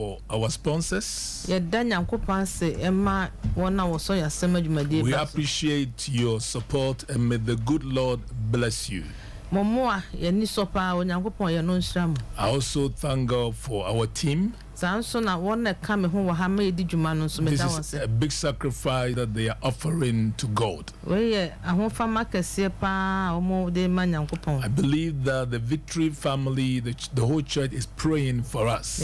for our sponsors. We appreciate your support and may the good Lord bless you. I also thank God for our team. This is a big sacrifice that they are offering to God. I believe that the Victory family, the whole church is praying for us.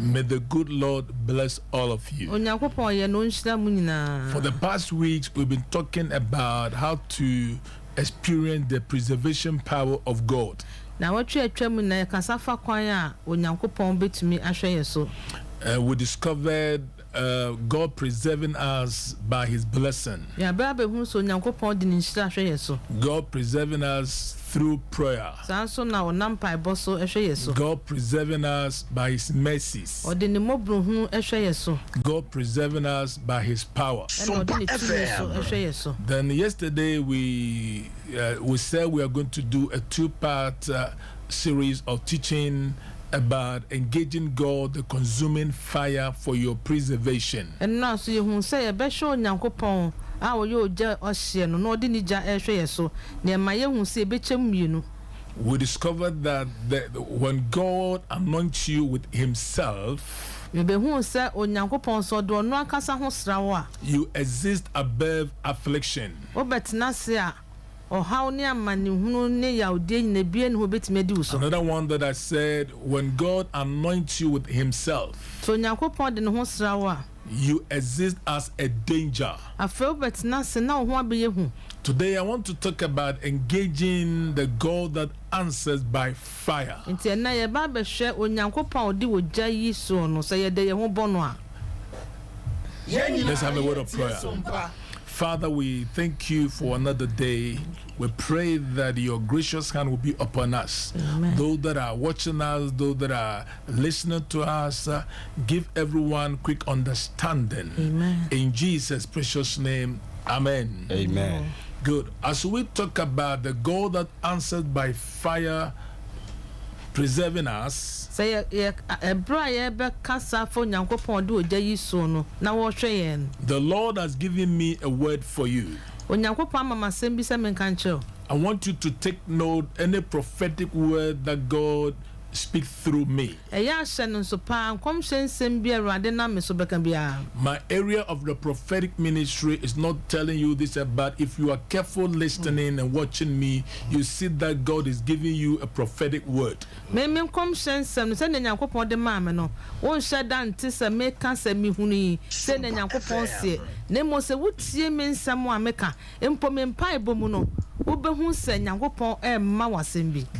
May the good Lord bless all of you. For the past weeks, we've been talking about how to experience the preservation power of God. We discovered God preserving us by His blessing. God preserving us through prayer. God preserving us by His mercies. God preserving us by His power. Then yesterday we said we are going to do a two-part series of teaching about engaging God, the consuming fire for your preservation. We discovered that when God anoints you with Himself, you exist above affliction. Another one that I said, when God anoints you with Himself, you exist as a danger. Today I want to talk about engaging the God that answers by fire. Let's have a word of prayer. Father, we thank you for another day. We pray that your gracious hand will be upon us. Amen. Those that are watching us, those that are listening to us, give everyone quick understanding. Amen. In Jesus' precious name, amen. Amen. Good. As we talk about the God that answers by fire, preserving us, the Lord has given me a word for you. I want you to take note any prophetic word that God speak through me. My area of the prophetic ministry is not telling you this, but if you are careful listening and watching me, you see that God is giving you a prophetic word.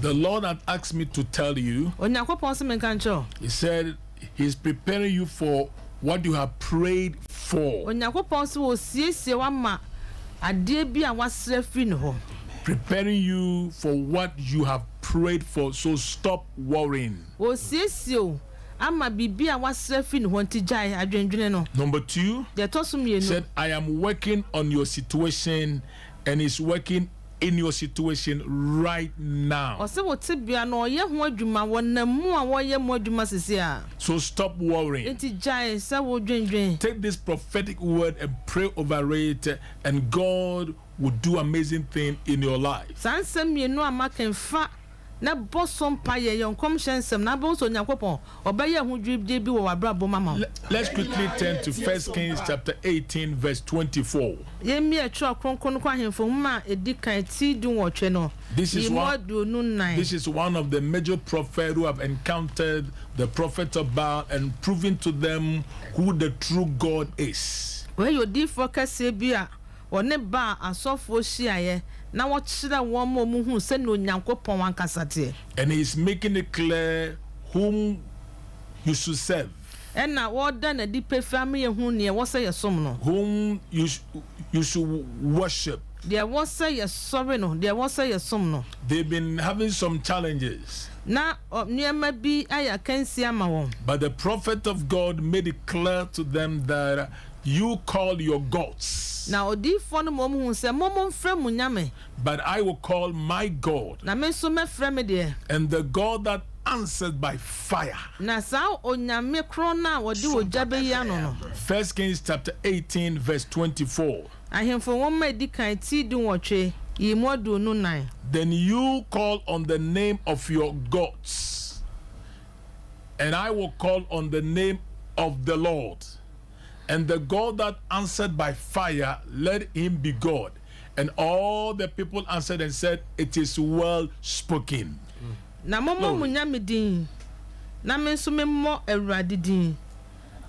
The Lord had asked me to tell you. He said He's preparing you for what you have prayed for. Preparing you for what you have prayed for. So stop worrying. Number two, he said, I am working on your situation, and He's working in your situation right now. So stop worrying. Take this prophetic word and pray over it, and God will do amazing things in your life. Let's quickly turn to 1 Kings chapter 18 verse 24. This is one of the major prophets who have encountered the prophet of Baal and proven to them who the true God is. And He's making it clear whom you should serve, whom you should worship. They've been having some challenges, but the prophet of God made it clear to them that you call your gods, but I will call my God. And the God that answered by fire. First Kings chapter 18 verse 24. Then you call on the name of your gods, and I will call on the name of the Lord. And the God that answered by fire, let him be God. And all the people answered and said, it is well spoken. Na momo munyamedin na menso memmo awurade din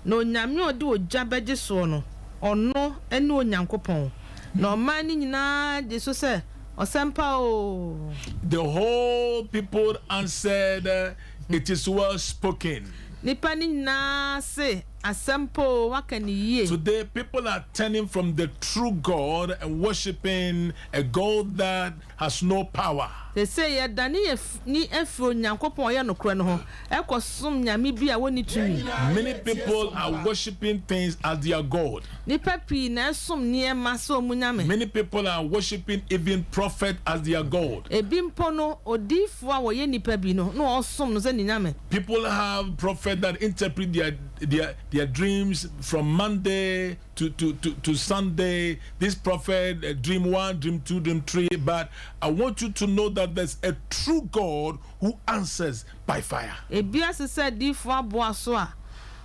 na onyame ode ojabeje so no ono ene onyankopon na oman ni nyina de so se osempa o. The whole people answered, it is well spoken. Nipa ni nyina se asempo wakaniye. Today people are turning from the true God and worshiping a God that has no power. They say ya dani ni efro nyankopon ya nokro no ho ekosum nyame bi a woni tumi. Many people are worshiping things as their God. Nipa pi na esum niema so munyame. Many people are worshiping even prophet as their God. Ebi mpo no odifo a wo ye nipa bi no no osum no se ni nyame. People have prophets that interpret their dreams from Monday to Sunday. This prophet, dream 1, dream 2, dream 3. But I want you to know that there's a true God who answers by fire. Ebiase said difo abo so a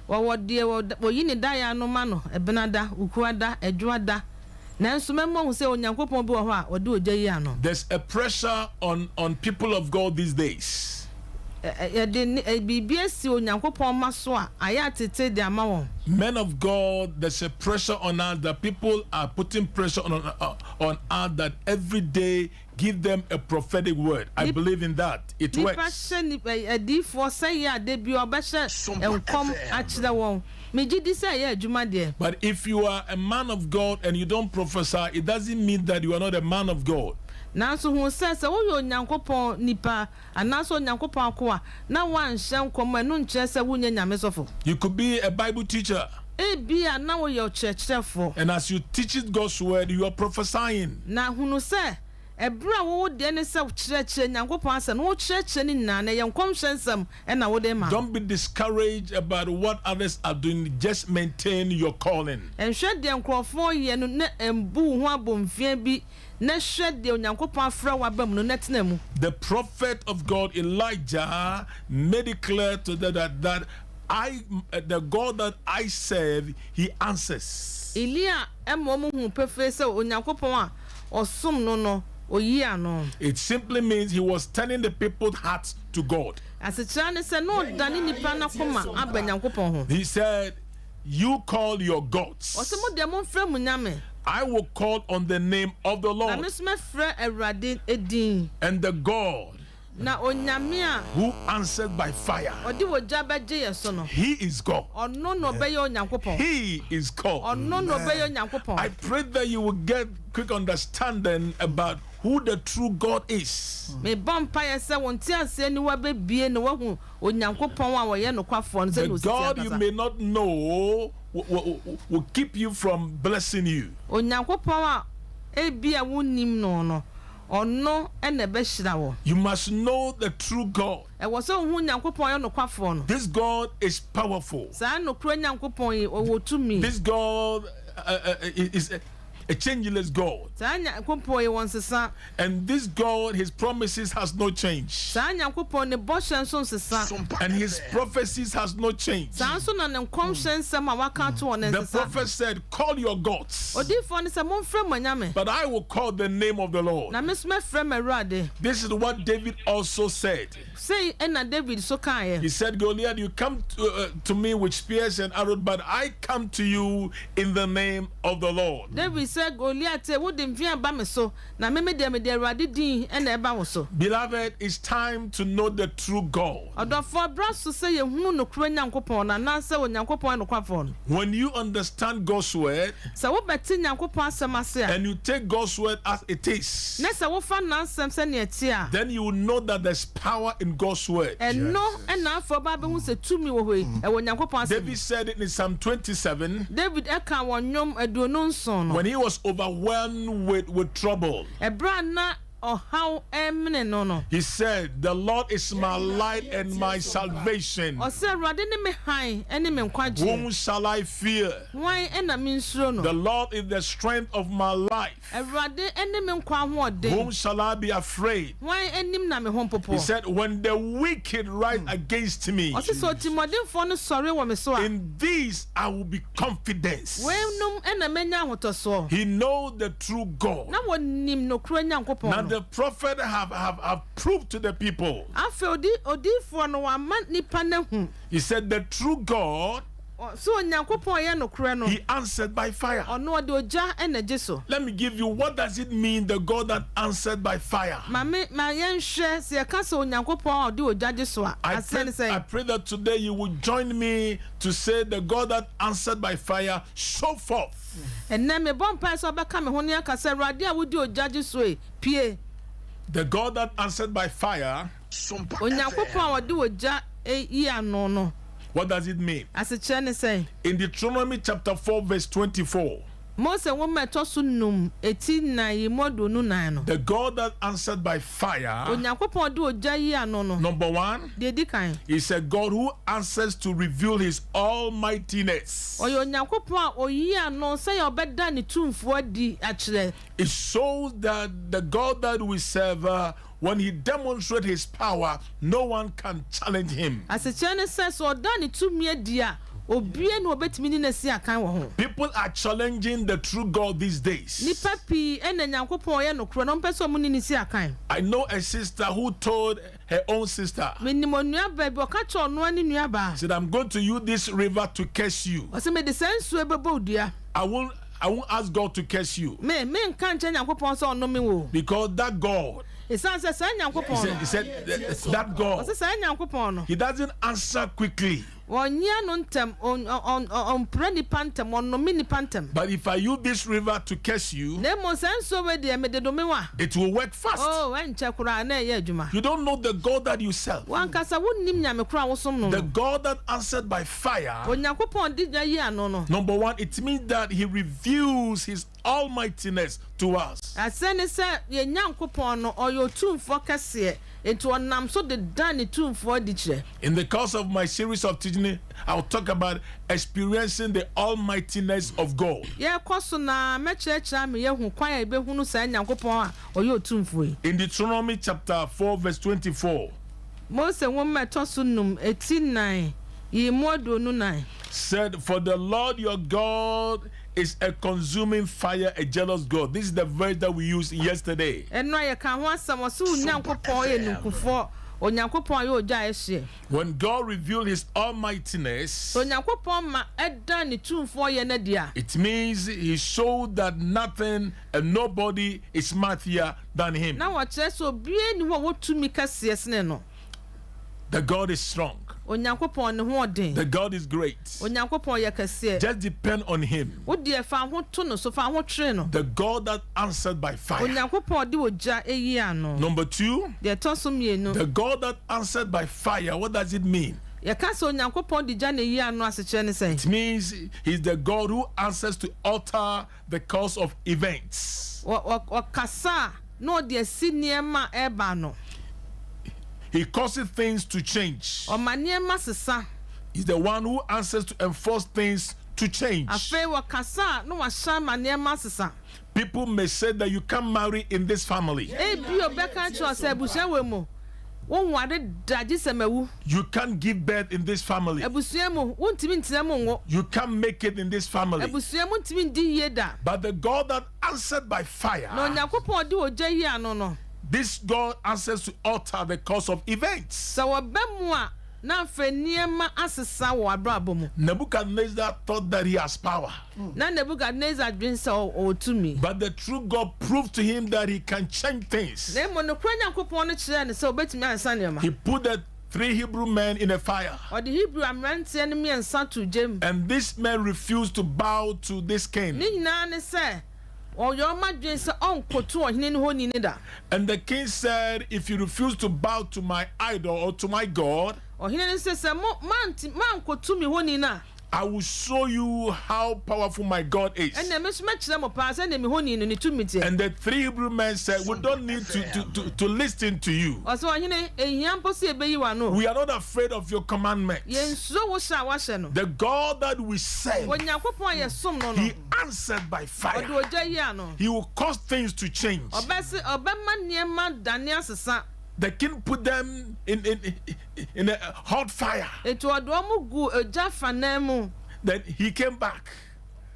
wo yini da ya no ma no ebenada ukuada edwoada nanso memmo hu se onyankopon bi wo ho a wo de ogya yi ano. There's a pressure on people of God these days. Men of God, there's a pressure on us that people are putting pressure on us that every day give them a prophetic word. I believe in that. It works. But if you are a man of God and you don't prophesy, it doesn't mean that you are not a man of God. Nanso hu se wo yo nyankopon nipa anaso nyankopon akoa na wan hye nkomo enu nkyere se wo nyame sofo. You could be a Bible teacher. Bia na wo yo churchfo. And as you teach God's word, you are prophesying. Na hunu se ebra wo de ne se kyerɛkyerɛ nyankopon ase no wo kyerɛkyerɛ ni na na ye nkom hyensem e na wo de ma. Don't be discouraged about what others are doing. Just maintain your calling. Enhwɛ de nkrofo ye no na embu ho abomfia bi. The prophet of God Elijah made it clear to them that the God that I serve, he answers. It simply means he was turning the people's hearts to God. He said, you call your gods, I will call on the name of the Lord. And the God who answered by fire, he is God. He is God. I pray that you will get quick understanding about who the true God is. The God you may not know will keep you from blessing you. You must know the true God. This God is powerful. This God is a changeless God. And this God, his promises has no change. And his prophecies has no change. The prophet said, call your gods, but I will call the name of the Lord. This is what David also said. He said, Goliath, you come to me with spears and arrows, but I come to you in the name of the Lord. Beloved, it's time to know the true God. When you understand God's word and you take God's word as it is, then you will know that there's power in God's word. David said it in Psalm 27 when he was overwhelmed with trouble. He said, the Lord is my light and my salvation. Whom shall I fear? The Lord is the strength of my life. Whom shall I be afraid? He said, when the wicked rise against me, in these I will be confident. He knows the true God. Now the prophet have proved to the people. He said the true God, he answered by fire. Let me give you, what does it mean, the God that answered by fire? I pray that today you will join me to say the God that answered by fire, show forth. The God that answered by fire, SOMPA. What does it mean? In Deuteronomy chapter 4 verse 24, the God that answered by fire, number one, is a God who answers to reveal his almightiness. It shows that the God that we serve, when he demonstrates his power, no one can challenge him. People are challenging the true God these days. I know a sister who told her own sister, said, I'm going to use this river to curse you. I won't ask God to curse you. Because that God, he said that God, he doesn't answer quickly. But if I use this river to curse you, it will work fast. You don't know the God that you serve. The God that answered by fire, number one, it means that he reveals his almightiness to us. In the course of my series of teaching, I'll talk about experiencing the almightiness of God. In Deuteronomy chapter 4 verse 24, said, for the Lord your God is a consuming fire, a jealous God. This is the verse that we used yesterday. When God revealed his almightiness, it means he showed that nothing and nobody is mightier than him. The God is strong. The God is great. Just depend on him. The God that answered by fire. Number two, the God that answered by fire. What does it mean? It means he's the God who answers to alter the course of events. He causes things to change. He's the one who answers to enforce things to change. People may say that you can't marry in this family. You can't give birth in this family. You can't make it in this family. But the God that answered by fire, this God answers to alter the course of events. Nebuchadnezzar thought that he has power. But the true God proved to him that he can change things. He put the 3 Hebrew men in a fire. And this man refused to bow to this king. And the king said, if you refuse to bow to my idol or to my God, I will show you how powerful my God is. And the 3 Hebrew men said, we don't need to listen to you. We are not afraid of your commandments. The God that we serve, he answered by fire. He will cause things to change. The king put them in a hot fire. Then he came back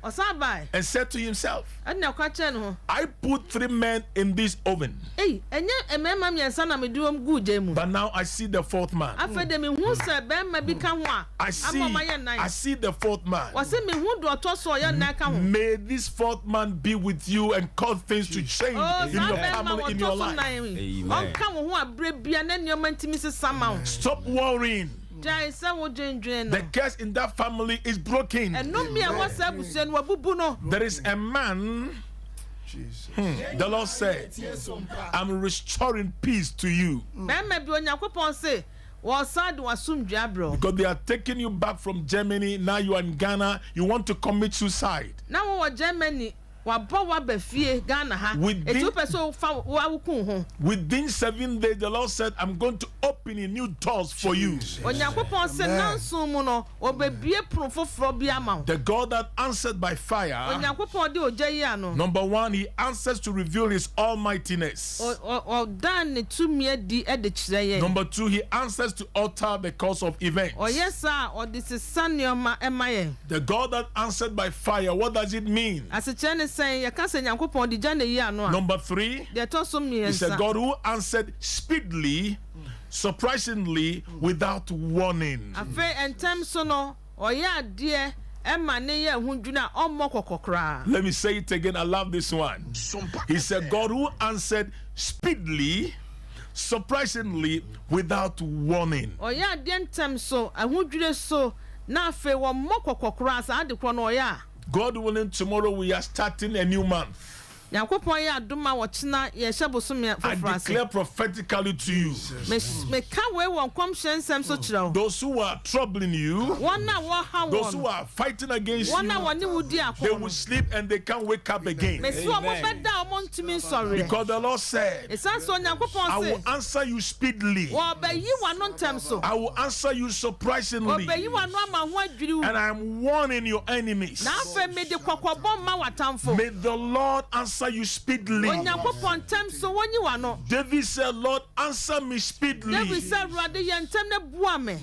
and said to himself, I put 3 men in this oven, but now I see the 4th man. I see the 4th man. May this 4th man be with you and cause things to change in your family, in your life. Amen. Stop worrying. The curse in that family is broken. There is a man. The Lord said, I'm restoring peace to you. Because they are taking you back from Germany. Now you are in Ghana. You want to commit suicide. Within 7 days, the Lord said, I'm going to open new doors for you. The God that answered by fire, number 1, he answers to reveal his almightiness. Number 2, he answers to alter the course of events. The God that answered by fire, what does it mean? Number 3, is a God who answered speedily, surprisingly, without warning. Let me say it again. I love this one. He's a God who answered speedily, surprisingly, without warning. God willing, tomorrow we are starting a new month. I declare prophetically to you, those who are troubling you, those who are fighting against you, they will sleep and they can't wake up again. Amen. Because the Lord said, I will answer you speedily. I will answer you surprisingly. And I am warning your enemies. May the Lord answer you speedily. David said, Lord, answer me speedily.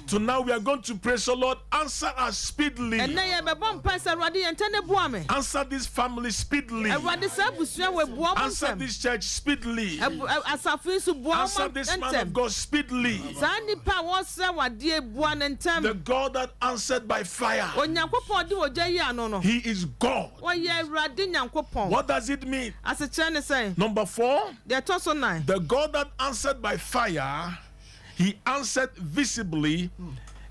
So now we are going to pray. So Lord, answer us speedily. Answer this family speedily. Answer this church speedily. Answer this man of God speedily. The God that answered by fire, he is God. What does it mean? Number 4, the God that answered by fire, he answered visibly,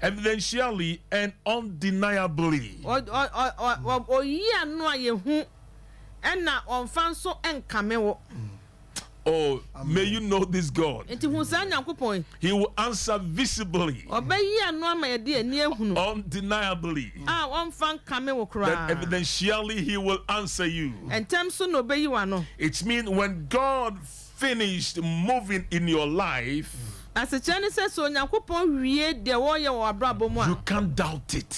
evidentially, and undeniably. Oh, may you know this God. He will answer visibly, undeniably, that evidentially he will answer you. It means when God finished moving in your life, you can't doubt it.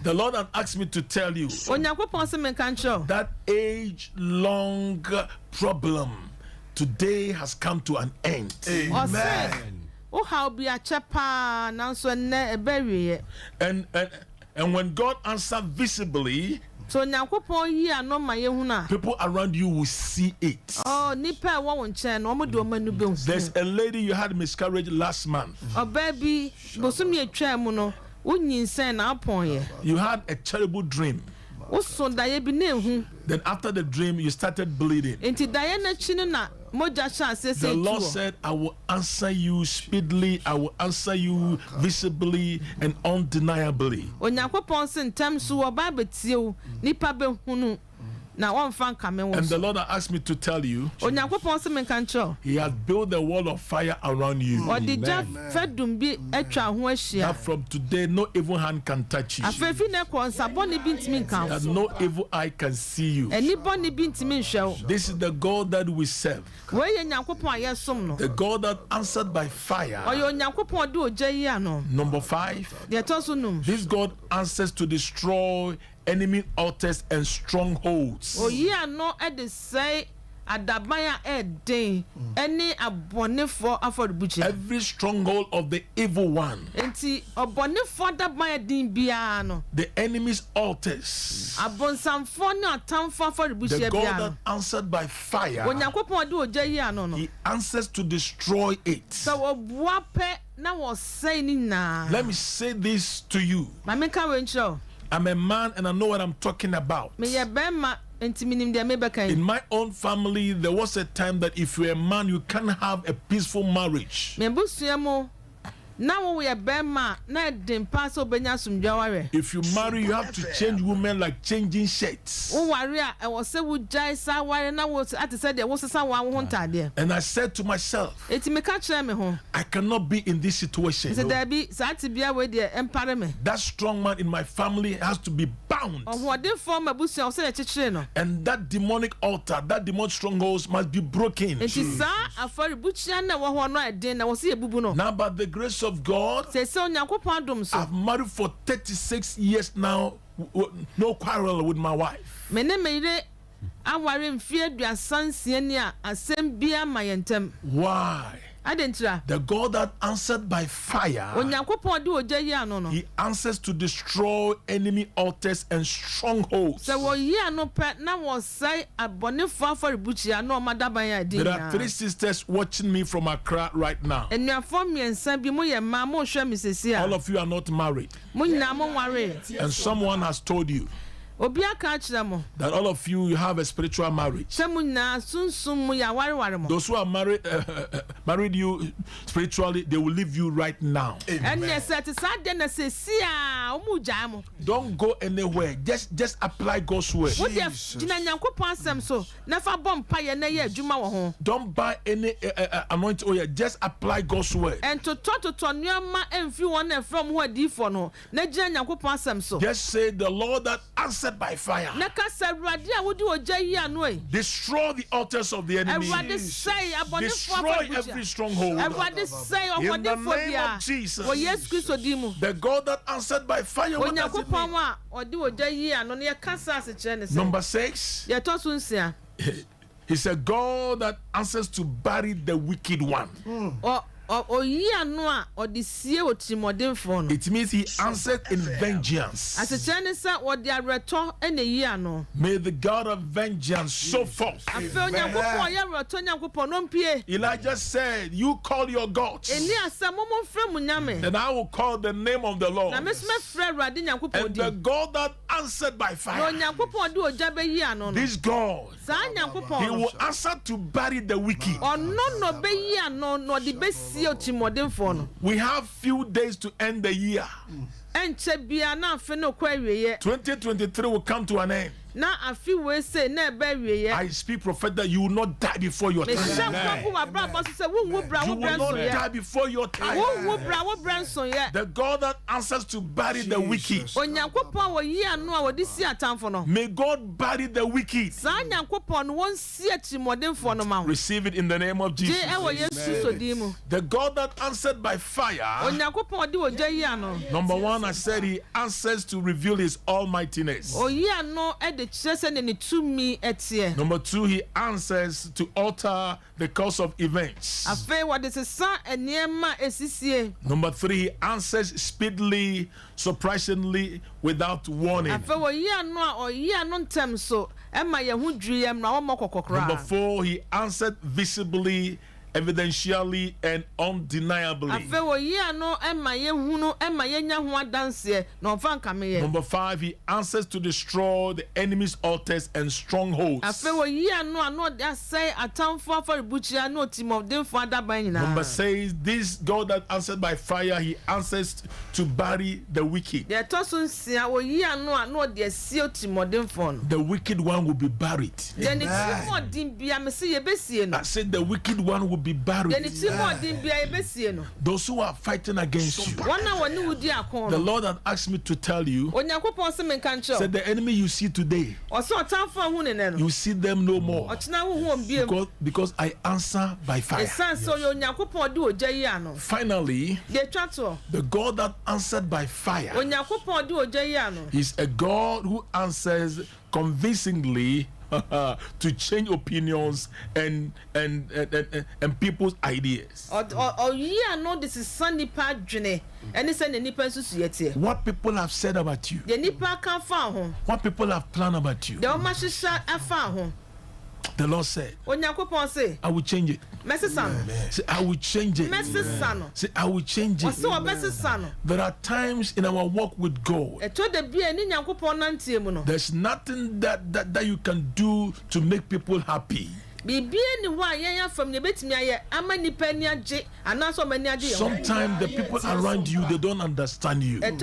The Lord had asked me to tell you that age-long problem today has come to an end. Amen. And when God answered visibly, people around you will see it. There's a lady, you had miscarriage last month. You had a terrible dream. Then after the dream, you started bleeding. The Lord said, I will answer you speedily, I will answer you visibly and undeniably. the Lord asked me to tell you, He has built a wall of fire around you. That from today, no evil hand can touch you. That no evil eye can see you. This is the God that we serve. The God that answered by fire. Number 5. This God answers to destroy enemy altars and strongholds. Every stronghold of the evil one, the enemy's altars, the God that answered by fire, He answers to destroy it. Let me say this to you. I'm a man and I know what I'm talking about. In my own family, there was a time that if you're a man, you can't have a peaceful marriage. If you marry, you have to change women like changing shirts. And I said to myself, I cannot be in this situation. That strong man in my family has to be bound. And that demonic altar, that demonic strongholds must be broken. Now, by the grace of God, I've married for 36 years now, no quarrel with my wife. Why? The God that answered by fire, He answers to destroy enemy altars and strongholds. There are 3 sisters watching me from Accra right now. All of you are not married. And someone has told you that all of you have a spiritual marriage. Those who are married you spiritually, they will leave you right now. Amen. Don't go anywhere. Just apply God's word. Don't buy any anointing oil. Just apply God's word. Just say the Lord that answered by fire. Destroy the altars of the enemy. Destroy every stronghold. In the name of Jesus. The God that answered by fire. What does it mean? Number 6. He's a God that answers to bury the wicked one. It means He answered in vengeance. May the God of vengeance show forth. Elijah said, you call your gods, and I will call the name of the Lord. And the God that answered by fire, this God, He will answer to bury the wicked. We have few days to end the year. 2023 will come to an end. I speak prophet that you will not die before your time. You will not die before your time. The God that answers to bury the wicked. May God bury the wicked. Receive it in the name of Jesus. Amen. The God that answered by fire. Number 1, I said He answers to reveal His almightiness. Number 2, He answers to alter the course of events. Number 3, He answers speedily, surprisingly, without warning. Number 4, He answered visibly evidentially and undeniably. Number 5, he answers to destroy the enemy's altars and strongholds. Number 6, this God that answered by fire, he answers to bury the wicked. The wicked one will be buried. I said the wicked one will be buried. Those who are fighting against you, the Lord has asked me to tell you, said the enemy you see today, you see them no more, because I answer by fire. Finally, the God that answered by fire is a God who answers convincingly to change opinions and people's ideas. What people have said about you, what people have planned about you, the Lord said, I will change it. Say, I will change it. Say, I will change it. There are times in our walk with God, there's nothing that you can do to make people happy. Sometimes the people around you, they don't understand you. But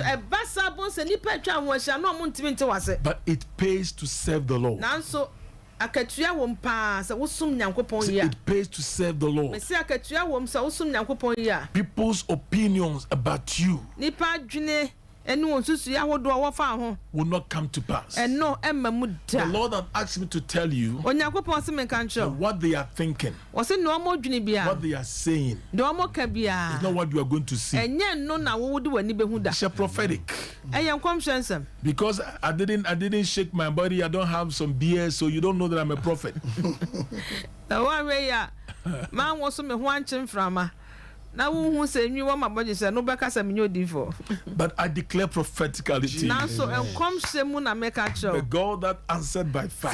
it pays to serve the Lord. It pays to serve the Lord. People's opinions about you will not come to pass. The Lord has asked me to tell you what they are thinking, what they are saying is not what you are going to see. It's a prophetic. Because I didn't shake my body, I don't have some beer, so you don't know that I'm a prophet. But I declare prophetically to you, the God that answered by fire,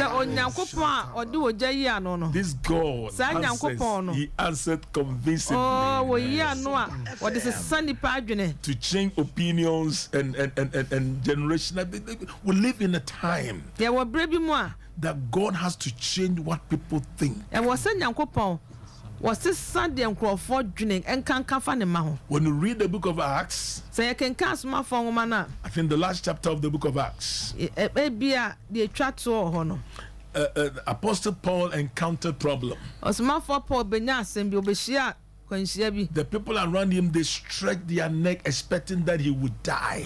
this God answers, he answered convincingly to change opinions and generation. We live in a time that God has to change what people think. When you read the book of Acts, I think the last chapter of the book of Acts, Apostle Paul encountered problem. The people around him, they stretched their neck expecting that he would die.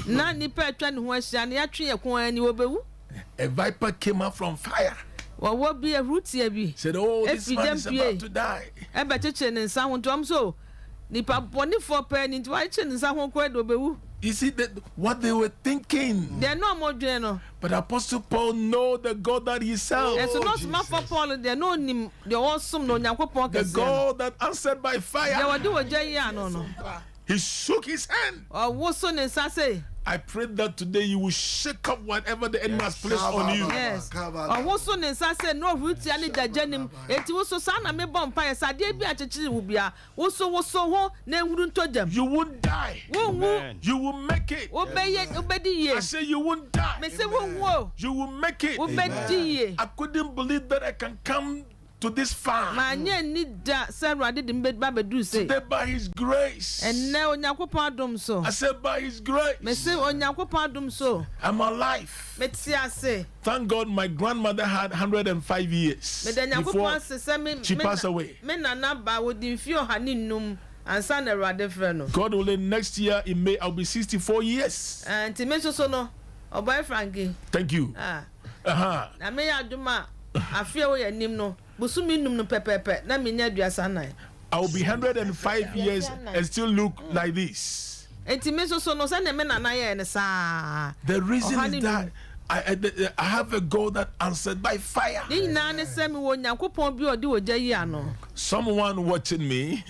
A viper came out from fire. Said, oh, this man is about to die. You see that what they were thinking. But Apostle Paul knows the God that he serves. The God that answered by fire. He shook his hand. I pray that today you will shake up whatever the enemy has placed on you. Yes. You won't die. Amen. You will make it. I say you won't die. Amen. You will make it. Amen. I couldn't believe that I can come to this far. Today by his grace. I said by his grace. I'm alive. Thank God my grandmother had 105 years before she passed away. God willing, next year in May I'll be 64 years. Thank you. I'll be 105 years and still look like this. The reason is that I have a God that answered by fire. Someone watching me,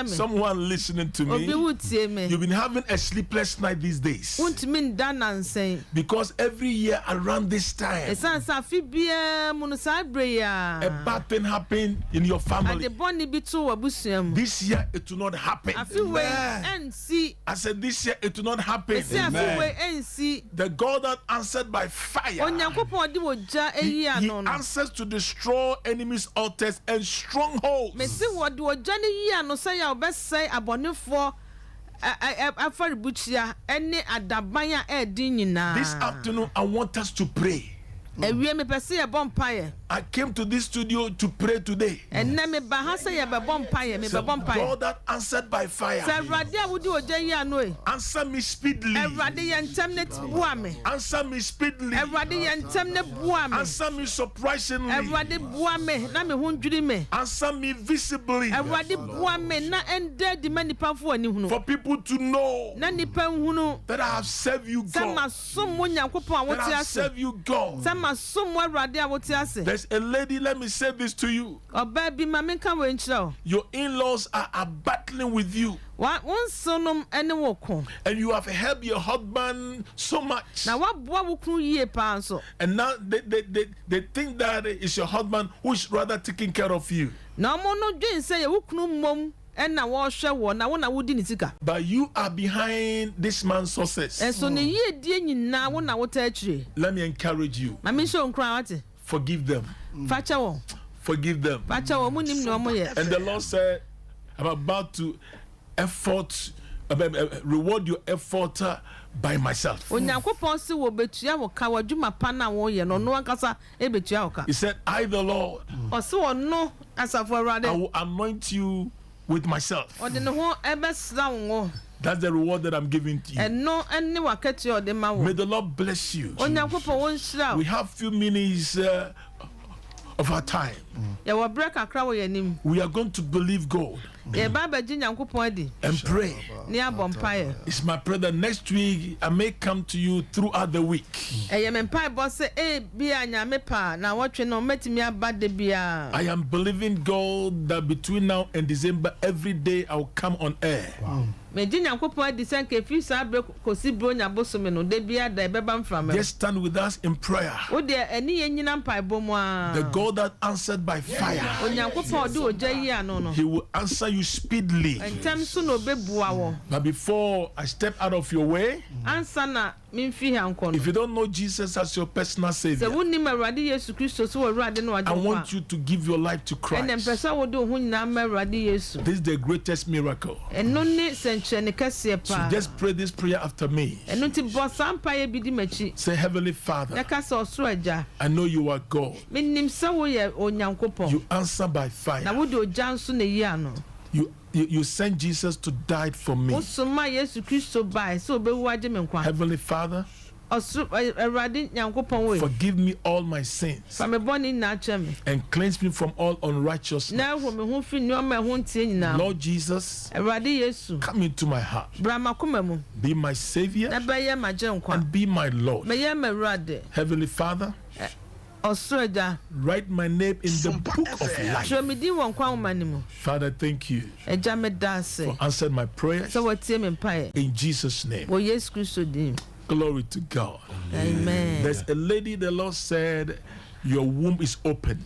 someone listening to me, you've been having a sleepless night these days. Because every year around this time, a bad thing happened in your family. This year it will not happen. I said this year it will not happen. The God that answered by fire, he answers to destroy enemies' altars and strongholds. This afternoon I want us to pray. I came to this studio to pray today. The God that answered by fire, answer me speedily. Answer me speedily. Answer me surprisingly. Answer me visibly. For people to know that I have served you, God. That I have served you, God. There's a lady, let me say this to you. Your in-laws are battling with you. And you have helped your husband so much. And now they think that it's your husband who is rather taking care of you. But you are behind this man's success. Let me encourage you. Forgive them. Forgive them. And the Lord said, I'm about to reward your effort by myself. He said, I, the Lord, I will anoint you with myself. That's the reward that I'm giving to you. May the Lord bless you. We have few minutes of our time. We are going to believe God and pray. It's my prayer that next week I may come to you throughout the week. I am believing God that between now and December, every day I will come on air. Wow. Just stand with us in prayer. The God that answered by fire, He will answer you speedily. But before I step out of your way, if you don't know Jesus as your personal Savior, I want you to give your life to Christ. This is the greatest miracle. So just pray this prayer after me. Say, Heavenly Father, I know you are God. You answer by fire. You sent Jesus to die for me. Heavenly Father, forgive me all my sins and cleanse me from all unrighteousness. Lord Jesus, come into my heart. Be my Savior and be my Lord. Heavenly Father, write my name in the book of life. Father, thank you for answering my prayers. In Jesus' name. Glory to God. Amen. There's a lady, the Lord said, your womb is opened.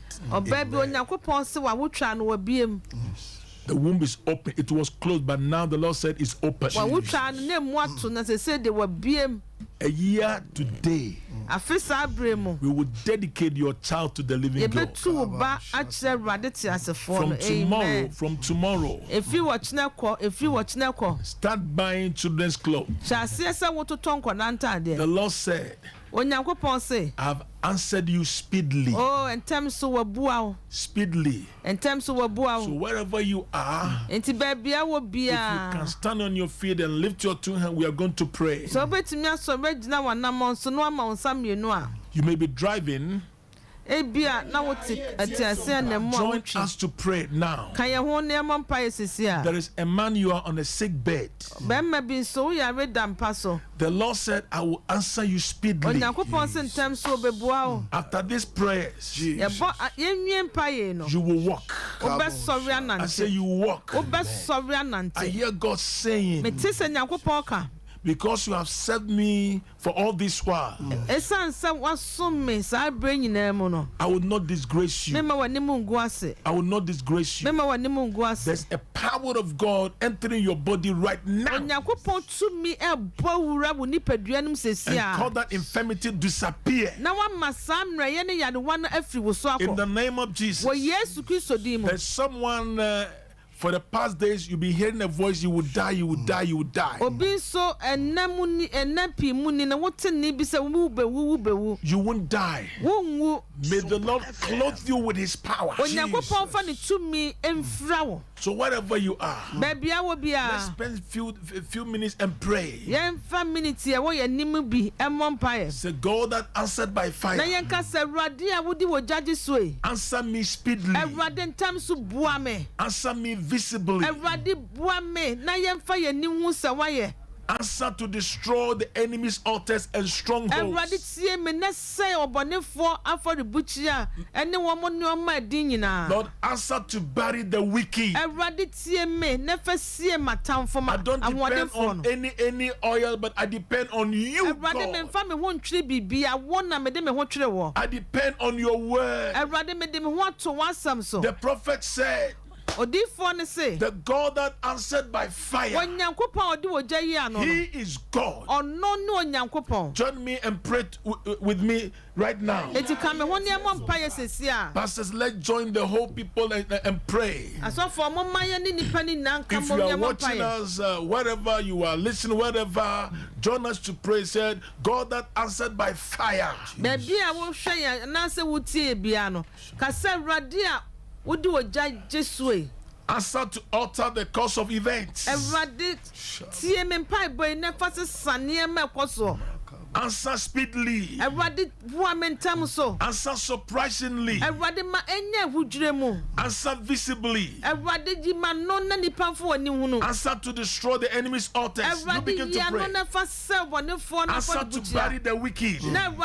The womb is open. It was closed, but now the Lord said it's open. A year today, we will dedicate your child to the living God. From tomorrow, start buying children's clothes. The Lord said, I've answered you speedily. Speedily. So wherever you are, if you can stand on your feet and lift your two hands, we are going to pray. You may be driving. ebia na wote atiase na mo join us to pray now. Kan ye ho ne mo mpa yesisia. There is a man, you are on a sick bed. Be ma bi so ya redam paso. The Lord said, I will answer you speedily. Onyankopon se ntem so bebua o. After these prayers, ye nwie mpa ye no. you will walk. Obesori anante. I say you walk. Obesori anante. I hear God saying, me tise nyankopon ka. Because you have served me for all this while, I will not disgrace you. I will not disgrace you. There's a power of God entering your body right now. And call that infirmity disappear. In the name of Jesus. There's someone for the past days, you've been hearing a voice, you will die, you will die, you will die. You won't die. May the Lord clothe you with his power. So wherever you are, let's spend few minutes and pray. Say, God that answered by fire, answer me speedily. Answer me visibly. Answer to destroy the enemy's altars and strongholds. Lord, answer to bury the wicked. I don't depend on any oil, but I depend on you, God. I depend on your word. The prophet said, the God that answered by fire, he is God. Join me and pray with me right now. Pastors, let's join the whole people and pray. If you are watching us, wherever you are listening, wherever, join us to pray. Said, God that answered by fire. Answer to alter the course of events. Answer speedily. Answer surprisingly. Answer visibly. Answer to destroy the enemy's altars. You begin to pray. Answer to bury the wicked. Now.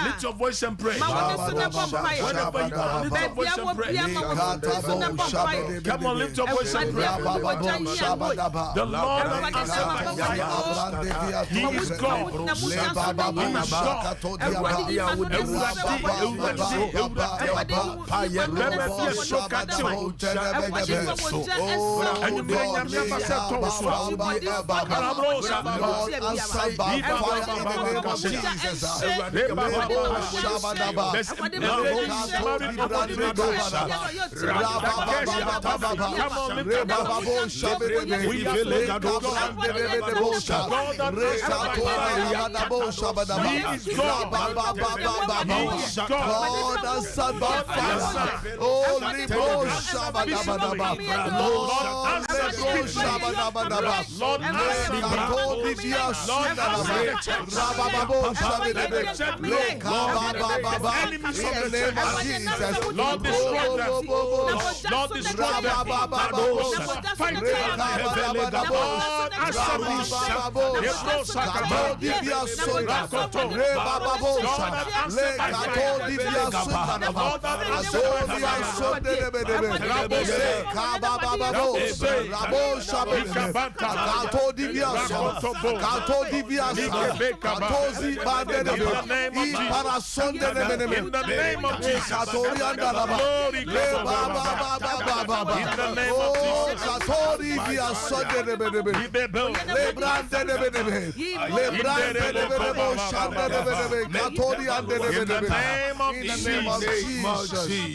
Lift your voice and pray. Whenever you are, lift your voice and pray. Come on, lift your voice and pray. The Lord answered by fire. He is God. He is God. He is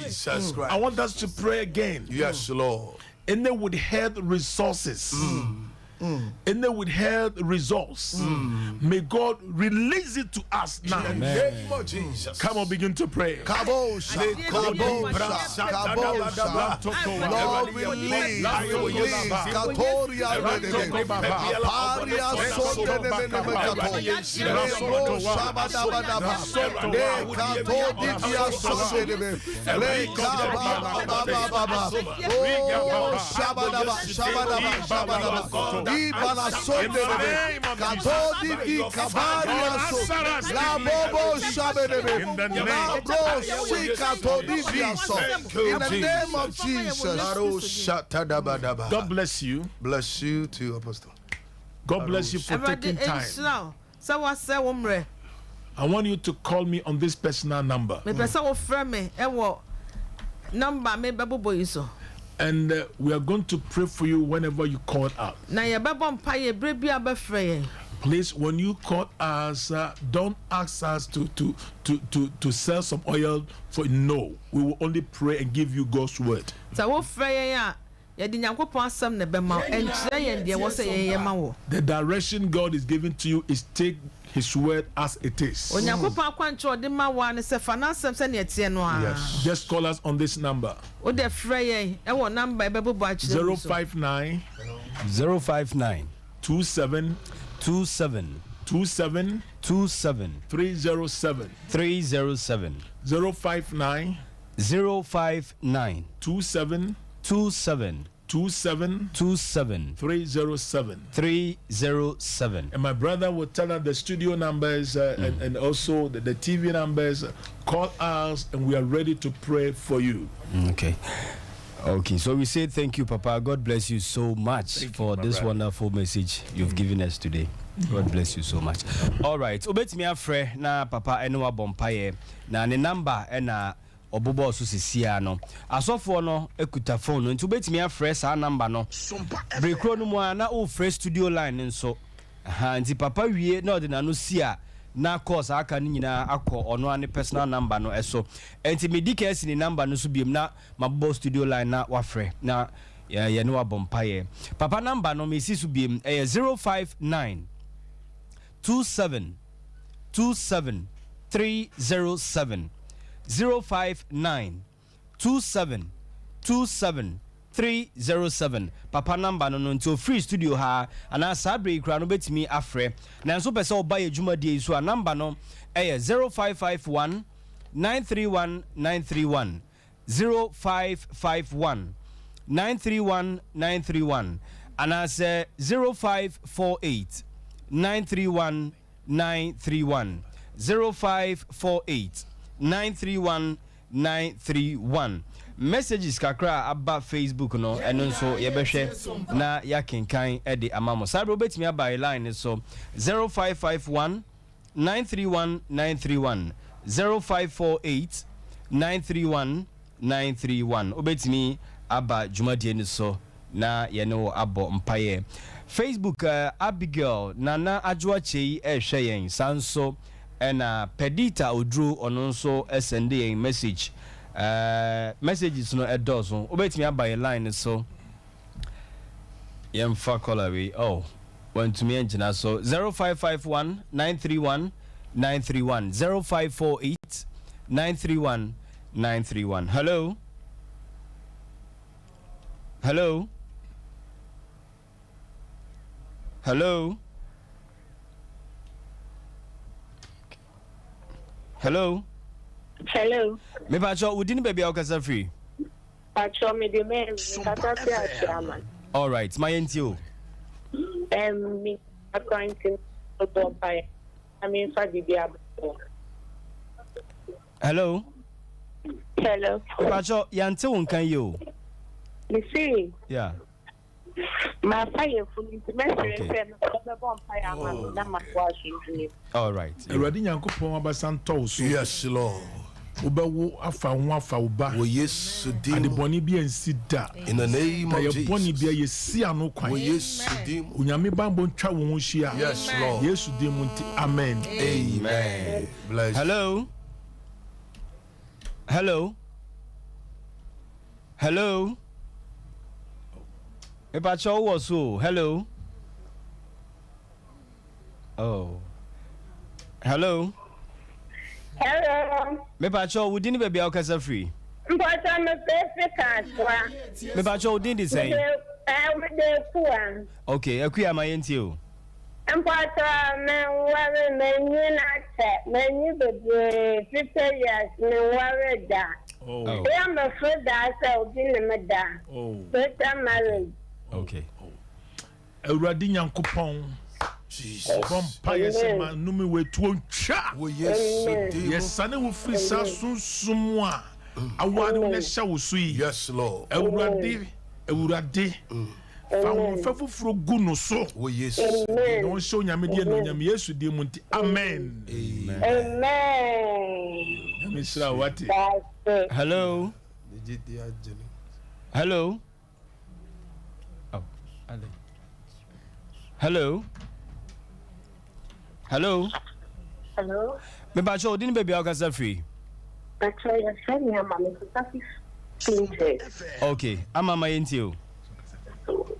Jesus Christ. I want us to pray again. Yes, Lord. Any withheld resources any withheld resource, may God release it to us now. In the name of Jesus. Come on, begin to pray. Lord, we plead. In the name of Jesus. God bless you. Bless you too, Apostle. God bless you for taking time. I want you to call me on this personal number. And we are going to pray for you whenever you call out. Please, when you call us, don't ask us to sell some oil for no. We will only pray and give you God's word. The direction God is giving to you is take His word as it is. Yes. Just call us on this number. 059 27 307 059 27 307. And my brother will tell us the studio numbers and also the TV numbers. Call us and we are ready to pray for you. Okay, so we say thank you, Papa. God bless you so much for this wonderful message you've given us today. God bless you so much. All right, obet me afre na Papa enwa bompaye na ne number na obobo so sisia no asofo no ekuta phone no nti obet me afre sa number no brekro no mu na o fresh studio line nso nti Papa wie na odina no sia na course aka ni nyina akọ ono ane personal number no eso enti medicals ni number no so biem na mabbo studio line na wafre na ye no abompaye Papa number no mesi so biem 059 27 307 059 27 307. Papa number no until free studio ha ana sabre kra no betimi afre na so pese oba ejuma die so a number no 0551 931 931 0551 931 931 ana say 0548 931 931 0548 931 931. Messages kakra about Facebook no eno so yebehwe na yakenkan e de amamo sabe obetimi abai line so 0551 931 931 0548 931 931 obetimi aba jumadie ni so na ye no abo mpaye Facebook Abigail Nana Ajwache ehwe yen sanso ena Pedita Odru ono so send yen message messages no edozo obetimi abai line so yemfa call away want to me engine so 0551 931 931 0548 931 931. Hello. Hello. Hello. Hello. Hello. Me pacho udini baby okasa free. Pacho me de me chairman. All right, my entio. Me accounting to buy. I mean for the Hello. Hello. Pacho yante wonkan yo. You see? Yeah. My fire for the message and the bonfire na makwashin. All right. Eradi Nyankopon abasanto so. Yes, Lord. Ubawo afa ho afa uba. Oh yes, dim. And the boni bi ensida. In the name of Jesus. Boni bi yesi ano kwan. Oh yes, dim. Unyame bambo ntwa wo ho hia. Yes, Lord. Yesu dim nti amen. Amen. Bless. Hello. Hello. Hello. Epacho was so. Hello. Oh. Hello. Hello. Me pacho we didn't be okasa free. But I'm a perfect Me pacho we didn't say. Okay, akuya my ntio. But worry many not many baby 50 years no worry that. Oh. I'm afraid that I'll be limited. Oh. But I'm married. Okay. Awurade Nyankopɔn. Jesus. Bompa yesema numi wetu ntwa. Oh yes, Yesane wo free sa sunsumu a awade wo hya wo so yi. yes, Lord. Awurade fa wo fafufuro gu no so. Oh yes. No show nyame die no nyame Yesu die mu nti. Amen. Amen. Nyame sira wate. Hello. Hello. Oh, hello. Hello. Hello. Me pacho didn't be okasa free. Actually, I'm Mama. Okay, I'm my ntio.